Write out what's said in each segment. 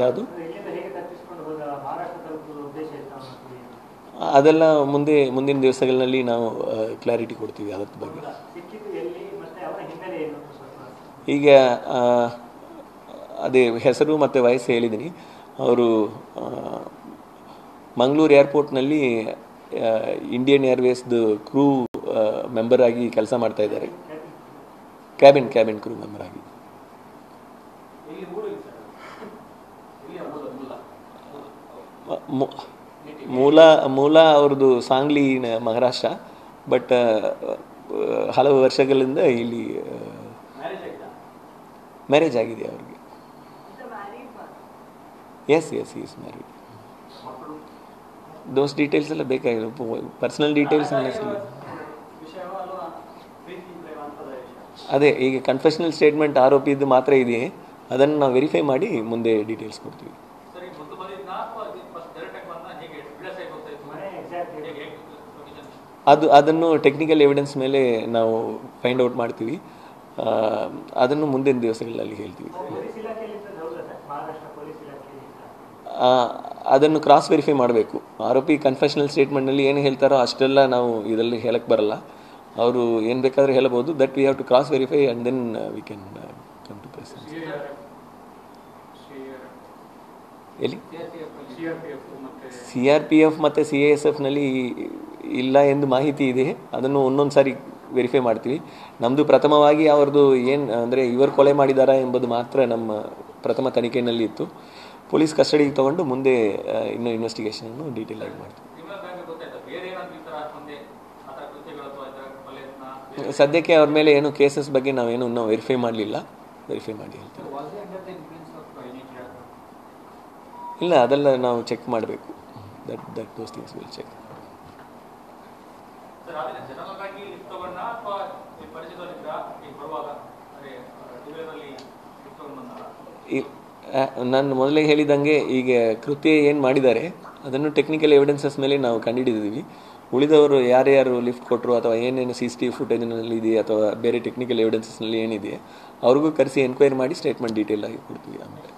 ಯಾವುದು ಅದೆಲ್ಲ ಮುಂದಿನ ದಿವಸಗಳಲ್ಲಿ ನಾವು ಕ್ಲಾರಿಟಿ ಕೊಡ್ತೀವಿ ಅದರ ಬಗ್ಗೆ. ಈಗ ಅದೇ ಹೆಸರು ಮತ್ತು ವಯಸ್ಸು ಹೇಳಿದ್ದೀನಿ. ಅವರು ಮಂಗಳೂರು ಏರ್ಪೋರ್ಟ್ನಲ್ಲಿ ಇಂಡಿಯನ್ ಏರ್ವೇಸ್ದು ಕ್ರೂ ಮೆಂಬರ್ ಆಗಿ ಕೆಲಸ ಮಾಡ್ತಾ ಇದ್ದಾರೆ. ಕ್ಯಾಬಿನ್ ಕ್ರೂ ಮೆಂಬರ್ ಆಗಿ. ಮೂಲ ಅವ್ರದ್ದು ಸಾಂಗ್ಲಿ ಮಹಾರಾಷ್ಟ್ರ, ಬಟ್ ಹಲವು ವರ್ಷಗಳಿಂದ ಇಲ್ಲಿ ಮ್ಯಾರೇಜ್ ಆಗಿದೆ ಅವ್ರಿಗೆ. Yes is married. Those details ಎಲ್ಲ ಬೇಕಾಗಿಲ್ಲ, ಪರ್ಸನಲ್ ಡೀಟೇಲ್ಸ್ ಅದೇ ಈಗ ಕನ್ಫೆಷನಲ್ ಸ್ಟೇಟ್ಮೆಂಟ್ ಆರೋಪಿದ್ದು ಮಾತ್ರ ಇದೆಯೇ, ಅದನ್ನು ನಾವು ವೆರಿಫೈ ಮಾಡಿ ಮುಂದೆ ಡೀಟೇಲ್ಸ್ ಕೊಡ್ತೀವಿ. ಅದನ್ನು ಟೆಕ್ನಿಕಲ್ ಎವಿಡೆನ್ಸ್ ಮೇಲೆ ನಾವು ಫೈಂಡ್ ಔಟ್ ಮಾಡ್ತೀವಿ. ಅದನ್ನು ಮುಂದಿನ ದಿವಸಗಳಲ್ಲಿ ಹೇಳ್ತೀವಿ. ಅದನ್ನು ಕ್ರಾಸ್ ವೆರಿಫೈ ಮಾಡಬೇಕು. ಆರೋಪಿ ಕನ್ಫೆಷನಲ್ ಸ್ಟೇಟ್ಮೆಂಟ್ನಲ್ಲಿ ಏನು ಹೇಳ್ತಾರೋ ಅಷ್ಟೆಲ್ಲ ನಾವು ಇದರಲ್ಲಿ ಹೇಳಕ್ಕೆ ಬರಲ್ಲ. ಅವರು ಏನು ಬೇಕಾದರೂ ಹೇಳಬಹುದು. That we have to cross verify and then we can come to presence. ಎಲ್ಲಿ CRPF ಮತ್ತು CASFನಲ್ಲಿ ಇಲ್ಲ ಎಂದು ಮಾಹಿತಿ ಇದೆ. ಅದನ್ನು ಒಂದೊಂದು ಸಾರಿ ವೆರಿಫೈ ಮಾಡ್ತೀವಿ. ನಮ್ಮದು ಪ್ರಥಮವಾಗಿ ಅವ್ರದ್ದು ಏನು ಅಂದರೆ ಇವರು ಕೊಲೆ ಮಾಡಿದಾರಾ ಎಂಬುದು ಮಾತ್ರ ನಮ್ಮ ಪ್ರಥಮ ತನಿಖೆಯಲ್ಲಿ ಇತ್ತು. ಪೊಲೀಸ್ ಕಸ್ಟಡಿಗೆ ತೊಗೊಂಡು ಮುಂದೆ ಇನ್ನೂ ಇನ್ವೆಸ್ಟಿಗೇಷನನ್ನು ಡೀಟೇಲ್ ಆಗಿ ಮಾಡ್ತೀವಿ. ಸದ್ಯಕ್ಕೆ ಅವ್ರ ಮೇಲೆ ಏನು ಕೇಸಸ್ ಬಗ್ಗೆ ನಾವೇನು ಇನ್ನೂ ವೆರಿಫೈ ಮಾಡಲಿಲ್ಲ. ವೆರಿಫೈ ಮಾಡಿ ಹೇಳ್ತೀವಿ. ಇಲ್ಲ, ಅದೆಲ್ಲ ನಾವು ಚೆಕ್ ಮಾಡಬೇಕು. That those things will check. ನಾನು ಮೊದಲೇ ಹೇಳಿದಂಗೆ ಈಗ ಕೃತ್ಯ ಏನು ಮಾಡಿದ್ದಾರೆ ಅದನ್ನು ಟೆಕ್ನಿಕಲ್ ಎವಿಡೆನ್ಸಸ್ ಮೇಲೆ ನಾವು ಕಂಡುಹಿಡಿದಿದ್ದೀವಿ. ಉಳಿದವರು ಯಾರ್ಯಾರು ಲಿಫ್ಟ್ ಕೊಟ್ಟರು ಅಥವಾ ಏನೇನು CCTV ಫುಟೇಜ್ನಲ್ಲಿ ಇದೆ ಅಥವಾ ಬೇರೆ ಟೆಕ್ನಿಕಲ್ ಎವಿಡೆನ್ಸಸ್ನಲ್ಲಿ ಏನಿದೆ ಅವ್ರಿಗೂ ಕರೆಸಿ ಎನ್ಕ್ವೈರಿ ಮಾಡಿ ಸ್ಟೇಟ್ಮೆಂಟ್ ಡೀಟೇಲ್ ಆಗಿ ಕೊಡ್ತೀವಿ. ಆಮೇಲೆ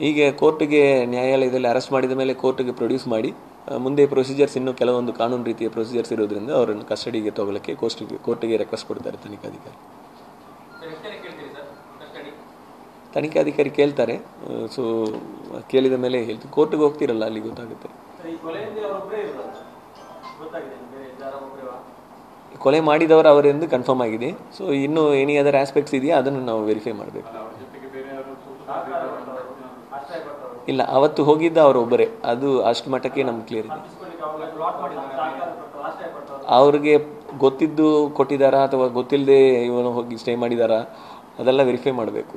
ಈಗ ಕೋರ್ಟಿಗೆ ನ್ಯಾಯಾಲಯದಲ್ಲಿ ಅರೆಸ್ಟ್ ಮಾಡಿದ ಮೇಲೆ ಕೋರ್ಟಿಗೆ ಪ್ರೊಡ್ಯೂಸ್ ಮಾಡಿ ಮುಂದೆ ಪ್ರೊಸೀಜರ್ಸ್ ಇನ್ನೂ ಕೆಲವೊಂದು ಕಾನೂನು ರೀತಿಯ ಪ್ರೊಸೀಜರ್ಸ್ ಇರೋದ್ರಿಂದ ಅವರನ್ನು ಕಸ್ಟಡಿಗೆ ತಗೊಳ್ಳೋಕ್ಕೆ ಕೋರ್ಟಿಗೆ ರಿಕ್ವೆಸ್ಟ್ ಕೊಡ್ತಾರೆ ತನಿಖಾಧಿಕಾರಿ ಕೇಳ್ತಾರೆ. ಸೊ ಕೇಳಿದ ಮೇಲೆ ಹೇಳ್ತೀವಿ. ಕೋರ್ಟಿಗೆ ಹೋಗ್ತಿರಲ್ಲ, ಅಲ್ಲಿ ಗೊತ್ತಾಗುತ್ತೆ. ಕೊಲೆ ಮಾಡಿದವರು ಅವರೆಂದು ಕನ್ಫರ್ಮ್ ಆಗಿದೆ. ಸೊ ಇನ್ನೂ ಎನಿ ಅದರ್ ಆಸ್ಪೆಕ್ಟ್ಸ್ ಇದೆಯಾ ಅದನ್ನು ನಾವು ವೆರಿಫೈ ಮಾಡಬೇಕು. ಇಲ್ಲ, ಅವತ್ತು ಹೋಗಿದ್ದ ಅವರೊಬ್ಬರೇ, ಅದು ಅಷ್ಟು ಮಟ್ಟಕ್ಕೆ ನಮ್ಗೆ ಕ್ಲಿಯರ್ ಇದೆ. ಅವ್ರಿಗೆ ಗೊತ್ತಿದ್ದು ಕೊಟ್ಟಿದ್ದಾರಾ ಅಥವಾ ಗೊತ್ತಿಲ್ಲದೆ ಇವನು ಹೋಗಿ ಸ್ಟೇ ಮಾಡಿದಾರಾ ಅದೆಲ್ಲ ವೆರಿಫೈ ಮಾಡಬೇಕು.